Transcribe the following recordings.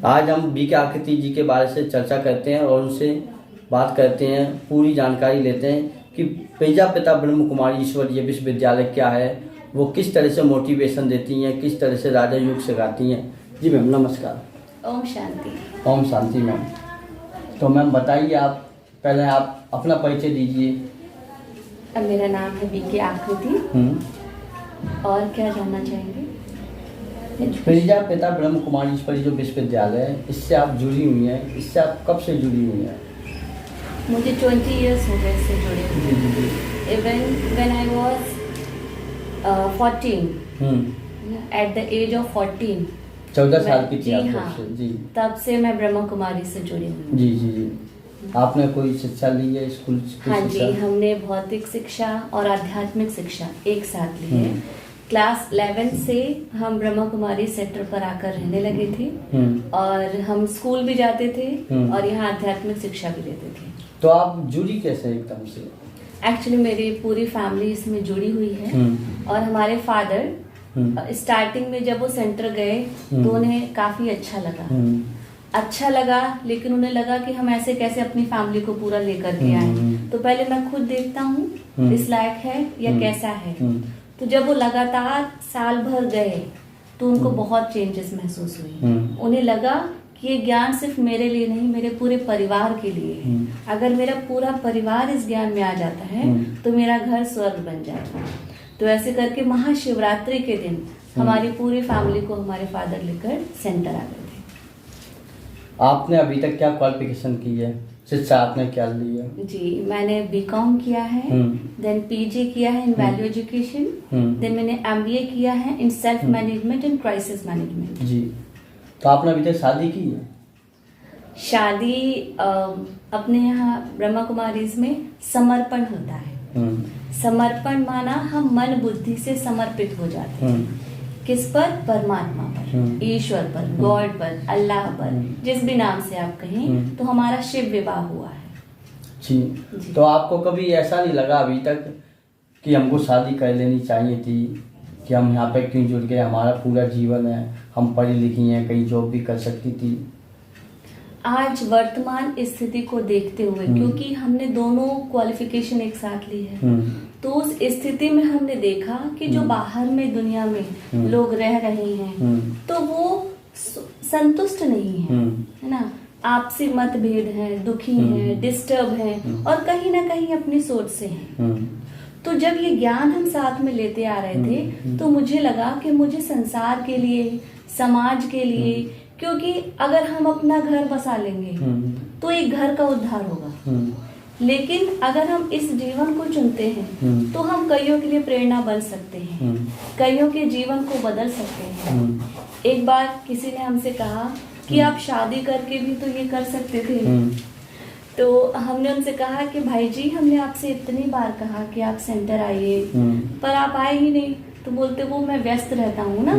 आज हम बी.के. आकृति जी के बारे से चर्चा करते हैं और उनसे बात करते हैं, पूरी जानकारी लेते हैं कि प्रजापिता ब्रह्म कुमारी ईश्वरीय विश्वविद्यालय क्या है, वो किस तरह से मोटिवेशन देती हैं, किस तरह से राजा योग सिखाती हैं। जी मैम नमस्कार। ओम शांति। ओम शांति मैम। तो मैम बताइए, आप पहले आप अपना परिचय दीजिए। अब मेरा नाम है बी.के. आकृति। और क्या जानना चाहेंगे? प्रजापिता ब्रह्म कुमारी ईश्वरीय जो विश्वविद्यालय है, इससे आप जुड़ी हुई हैं, इससे आप कब से जुड़ी हुई हैं? मुझे 20 इयर्स हो गए इससे जुड़े हुए। Even when I was 14 at the age of 14 14 साल की थी जी आप हाँ, जी। तब से मैं ब्रह्म कुमारी से जुड़ी हुई। जी जी जी। आपने कोई शिक्षा ली है स्कूल की? हाँ जी, हमने भौतिक शिक्षा और आध्यात्मिक शिक्षा एक साथ ली है। क्लास 11 से हम ब्रह्म कुमारी सेक्टर पर आकर रहने लगे थे और हम स्कूल भी जाते थे और यहाँ आध्यात्मिक शिक्षा भी लेते थे। तो आप जुड़ी कैसे एकदम से? एक्चुअली मेरी पूरी फैमिली इसमें जुड़ी हुई है और हमारे फादर स्टार्टिंग में जब वो सेंटर गए तो उन्हें काफी अच्छा लगा, लेकिन उन्हें लगा कि हम ऐसे कैसे अपनी फैमिली को पूरा लेकर के आए। तो पहले मैं खुद देखता हूँ इस लायक है या कैसा है। तो जब वो लगातार साल भर गए तो उनको बहुत चेंजेस महसूस हुई। उन्हें लगा कि ये ज्ञान सिर्फ मेरे लिए नहीं, मेरे पूरे परिवार के लिए है। अगर मेरा पूरा परिवार इस ज्ञान में आ जाता है तो मेरा घर स्वर्ग बन जाएगा। तो ऐसे करके महाशिवरात्रि के दिन हमारी पूरी फैमिली को हमारे फादर लेकर सेंटर आ गए थे। आपने अभी तक क्या क्वालिफिकेशन की है, शिक्षा आपने क्या ली है? जी, मैंने बीकॉम किया है, देन पीजी किया है इन वैल्यू एजुकेशन, देन मैंने एमबीए किया है in self management and crisis management. जी। तो आपने अभी तक शादी की है? शादी अपने यहाँ ब्रह्मा कुमारीज में समर्पण होता है। समर्पण माना हम मन बुद्धि से समर्पित हो जाते हैं। किस पर? परमात्मा पर, ईश्वर पर, गॉड पर, अल्लाह पर, जिस भी नाम से आप कहें। तो हमारा शिव विवाह हुआ है। जी। तो आपको कभी ऐसा नहीं लगा अभी तक कि हमको शादी कर लेनी चाहिए थी, कि हम यहाँ पे क्यों जुड़ गए, हमारा पूरा जीवन है, हम पढ़ी लिखी हैं, कहीं जॉब भी कर सकती थी? आज वर्तमान स्थिति को देखते हुए, क्योंकि हमने दोनों क्वालिफिकेशन एक साथ ली है, तो उस स्थिति में हमने देखा कि जो बाहर में दुनिया में लोग रह रहे हैं तो वो संतुष्ट नहीं है ना। आपसी मतभेद है, दुखी है, डिस्टर्ब है और कहीं ना कहीं अपनी सोच से हैं। तो जब ये ज्ञान हम साथ में लेते आ रहे थे तो मुझे लगा कि मुझे संसार के लिए, समाज के लिए, क्योंकि अगर हम अपना घर बसा लेंगे तो एक घर का उद्धार होगा, लेकिन अगर हम इस जीवन को चुनते हैं तो हम कईयों के लिए प्रेरणा बन सकते हैं, कईयों के जीवन को बदल सकते हैं। एक बार किसी ने हमसे कहा कि आप शादी करके भी तो ये कर सकते थे। तो हमने उनसे कहा कि भाई जी, हमने आपसे इतनी बार कहा कि आप सेंटर आइए, पर आप आए ही नहीं। तो बोलते वो मैं व्यस्त रहता हूँ ना,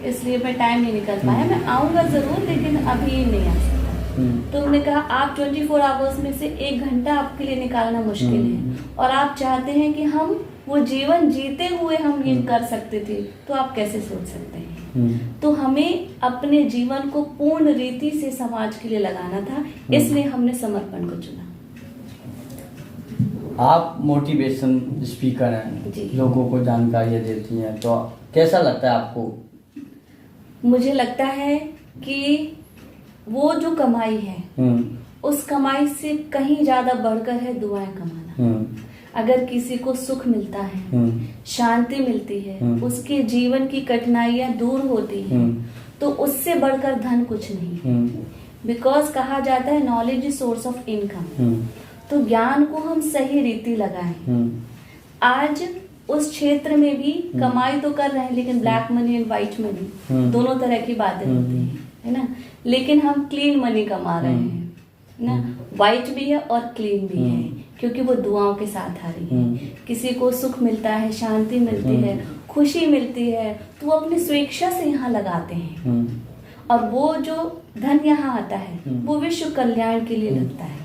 इसलिए मैं टाइम नहीं निकल पाया, मैं आऊंगा जरूर लेकिन अभी नहीं आ सकता। तो हमने कहा आप 24 आवर्स में से 1 घंटा आपके लिए निकालना मुश्किल है और आप चाहते हैं कि हम वो जीवन जीते हुए हम ये कर सकते थे, तो आप कैसे सोच सकते हैं? तो हमें अपने जीवन को पूर्ण रीति से समाज के लिए लगाना था, इसलिए हमने समर्पण को चुना। आप मोटिवेशन स्पीकर हैं, लोगों को जानकारियाँ देती हैं, तो कैसा लगता है आपको? मुझे लगता है कि वो जो कमाई है उस कमाई से कहीं ज्यादा बढ़कर है दुआएं कमाना। अगर किसी को सुख मिलता है, शांति मिलती है, उसके जीवन की कठिनाइयां दूर होती हैं, तो उससे बढ़कर धन कुछ नहीं। बिकॉज कहा जाता है knowledge is source of income. तो ज्ञान को हम सही रीति लगाएं। आज उस क्षेत्र में भी कमाई तो कर रहे हैं, लेकिन black money and white money दोनों तरह की बातें होती हैं, है ना। लेकिन हम क्लीन मनी कमा रहे हैं ना, व्हाइट भी है और क्लीन भी है, क्योंकि वो दुआओं के साथ आ रही है। किसी को सुख मिलता है, शांति मिलती है, खुशी मिलती है, तो वो अपनी स्वेच्छा से यहाँ लगाते हैं और वो जो धन यहाँ आता है वो विश्व कल्याण के लिए लगता है।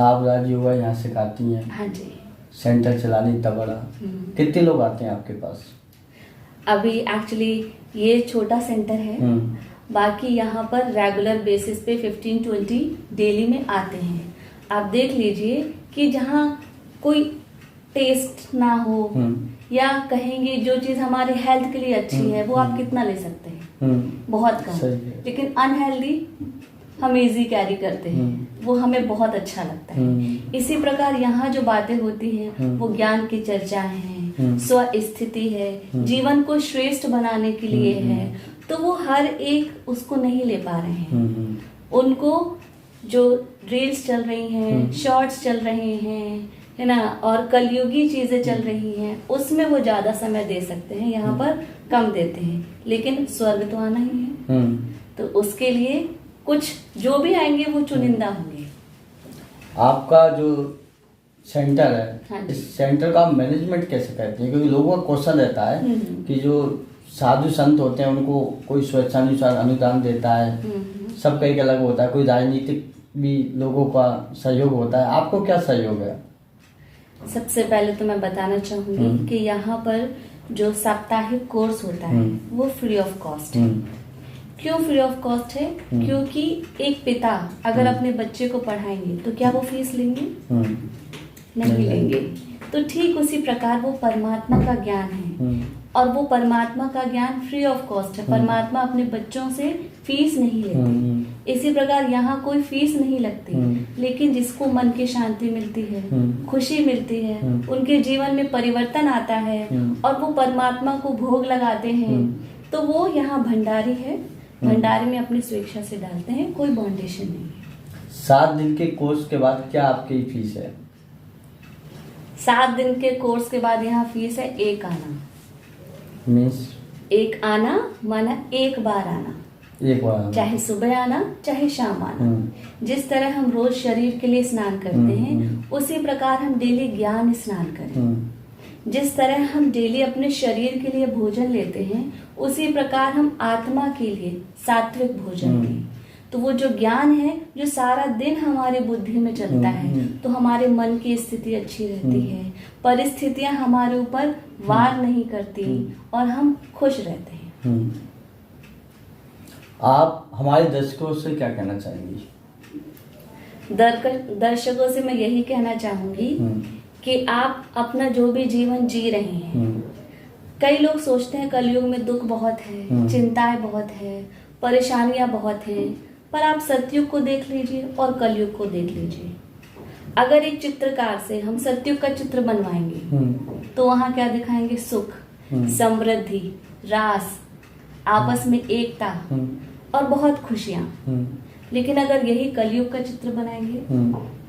आप राजयोग यहाँ सिखाती हैं? हाँ जी। सेंटर चलाने इतना बड़ा, कितने लोग आते हैं आपके पास? अभी एक्चुअली ये छोटा सेंटर है बाकी यहाँ पर रेगुलर बेसिस पे 15-20 डेली में आते हैं। आप देख लीजिए कि जहाँ कोई टेस्ट ना हो या कहेंगे जो चीज हमारे हेल्थ के लिए अच्छी है वो आप कितना ले सकते हैं, बहुत कम। लेकिन अनहेल्दी हम इजी कैरी करते हैं, वो हमें बहुत अच्छा लगता है। इसी प्रकार यहाँ जो बातें होती हैं वो ज्ञान की चर्चाएं हैं, स्व स्थिति है, जीवन को श्रेष्ठ बनाने के लिए है, तो वो हर एक उसको नहीं ले पा रहे हैं। उनको जो रील्स चल रही हैं, शॉर्ट्स चल रहे हैं, है ना, और कलयुगी चीजें चल रही हैं, उसमें वो ज्यादा समय दे सकते हैं, यहाँ पर कम देते हैं। लेकिन स्वर्ग तो आना ही है, तो उसके लिए कुछ जो भी आएंगे वो चुनिंदा होंगे। आपका जो सेंटर है, हाँ, इस सेंटर का मैनेजमेंट कैसे करते हैं? क्योंकि लोगों का क्वेश्चन रहता है कि जो साधु संत होते हैं उनको कोई स्वेच्छानुसार अनुदान देता है, सबका एक अलग होता है, कोई राजनीतिक भी लोगों का सहयोग होता है, आपको क्या सहयोग है? सबसे पहले तो मैं बताना चाहूंगी कि यहाँ पर जो साप्ताहिक कोर्स होता है वो फ्री ऑफ कॉस्ट है। क्यों फ्री ऑफ कॉस्ट है? क्योंकि एक पिता अगर अपने बच्चे को पढ़ाएंगे तो क्या वो फीस लेंगे? नहीं लेंगे। तो ठीक उसी प्रकार वो परमात्मा का ज्ञान है, और वो परमात्मा का ज्ञान फ्री ऑफ कॉस्ट है। परमात्मा अपने बच्चों से फीस नहीं लेते। इसी प्रकार यहाँ कोई फीस नहीं लगती, लेकिन जिसको मन की शांति मिलती है, खुशी मिलती है, उनके जीवन में परिवर्तन आता है और वो परमात्मा को भोग लगाते हैं, तो वो यहाँ भंडारी है। भंडारी में अपनी स्वेच्छा से डालते हैं, कोई बाउंडेशन नहीं है। 7 दिन के कोर्स के बाद क्या आपकी फीस है? 7 दिन के कोर्स के बाद यहाँ फीस है 1 आना। मीन्स 1 आना माना 1 बार आना, एक बार, चाहे सुबह आना चाहे शाम आना। जिस तरह हम रोज शरीर के लिए स्नान करते हैं, उसी प्रकार हम डेली ज्ञान स्नान करें। जिस तरह हम डेली अपने शरीर के लिए भोजन लेते हैं, उसी प्रकार हम आत्मा के लिए सात्विक भोजन लें। तो वो जो ज्ञान है जो सारा दिन हमारे बुद्धि में चलता है, तो हमारे मन की स्थिति अच्छी रहती है, परिस्थितियां हमारे ऊपर वार नहीं करती और हम खुश रहते हैं। आप हमारे दर्शकों से क्या कहना चाहेंगी? दर्शकों से मैं यही कहना चाहूंगी कि आप अपना जो भी जीवन जी रहे हैं, कई लोग सोचते हैं कलयुग में दुख बहुत है, चिंताएं बहुत है, परेशानियां बहुत हैं, पर आप सतयुग को देख लीजिए और कलयुग को देख लीजिए। अगर एक चित्रकार से हम सतयुग का चित्र बनवाएंगे तो वहां क्या दिखाएंगे? सुख, समृद्धि, रास, आपस में एकता और बहुत खुशियां। लेकिन अगर यही कलयुग का चित्र बनाएंगे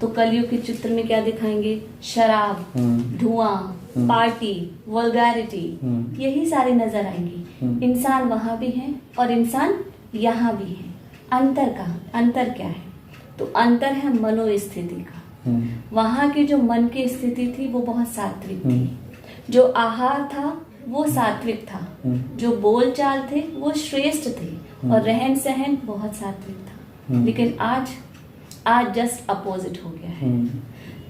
तो कलयुग के चित्र में क्या दिखाएंगे? शराब, धुआं, पार्टी, वल्गैरिटी, यही सारी नजर आएंगी। इंसान वहां भी है और इंसान यहाँ भी है। अंतर क्या है? तो अंतर है मनोस्थिति का। वहां की जो मन की स्थिति थी वो बहुत सात्विक थी, जो आहार था वो सात्विक था, जो बोलचाल थे वो श्रेष्ठ थे, और रहन सहन बहुत सात्विक था। लेकिन आज जस्ट अपोजिट हो गया है।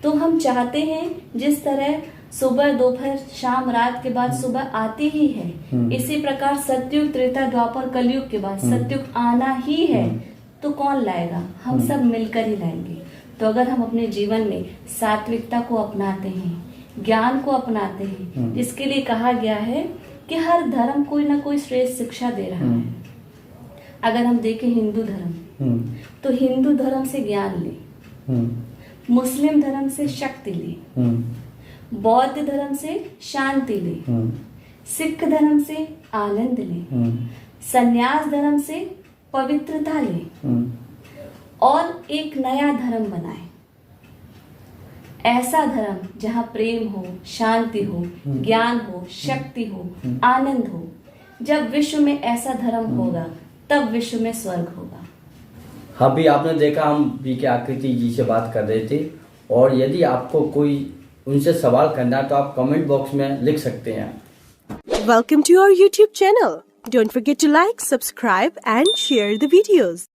तो हम चाहते हैं जिस तरह सुबह, दोपहर, शाम, रात के बाद सुबह आती ही है, इसी प्रकार सतयुग, त्रेता, द्वापर, कलयुग के बाद सतयुग आना ही है। तो कौन लाएगा? हम सब मिलकर ही लाएंगे। तो अगर हम अपने जीवन में सात्विकता को अपनाते हैं, ज्ञान को अपनाते हैं, जिसके लिए कहा गया है कि हर धर्म कोई ना कोई श्रेष्ठ शिक्षा दे रहा है। अगर हम देखें हिंदू धर्म, तो हिंदू धर्म से ज्ञान ले, मुस्लिम धर्म से शक्ति ले, बौद्ध धर्म से शांति ले, सिख धर्म से आनंद ले, संन्यास धर्म से पवित्रता ले, और एक नया धर्म बनाए। ऐसा धर्म जहाँ प्रेम हो, शांति हो, ज्ञान हो, शक्ति हो, आनंद हो। जब विश्व में ऐसा धर्म होगा तब विश्व में स्वर्ग होगा। अभी आपने देखा हम बीके आकृति जी से बात कर रहे थे, और यदि आपको कोई उनसे सवाल करना है तो आप कमेंट बॉक्स में लिख सकते हैं। Welcome to our YouTube channel. Don't forget to like, subscribe and share the videos.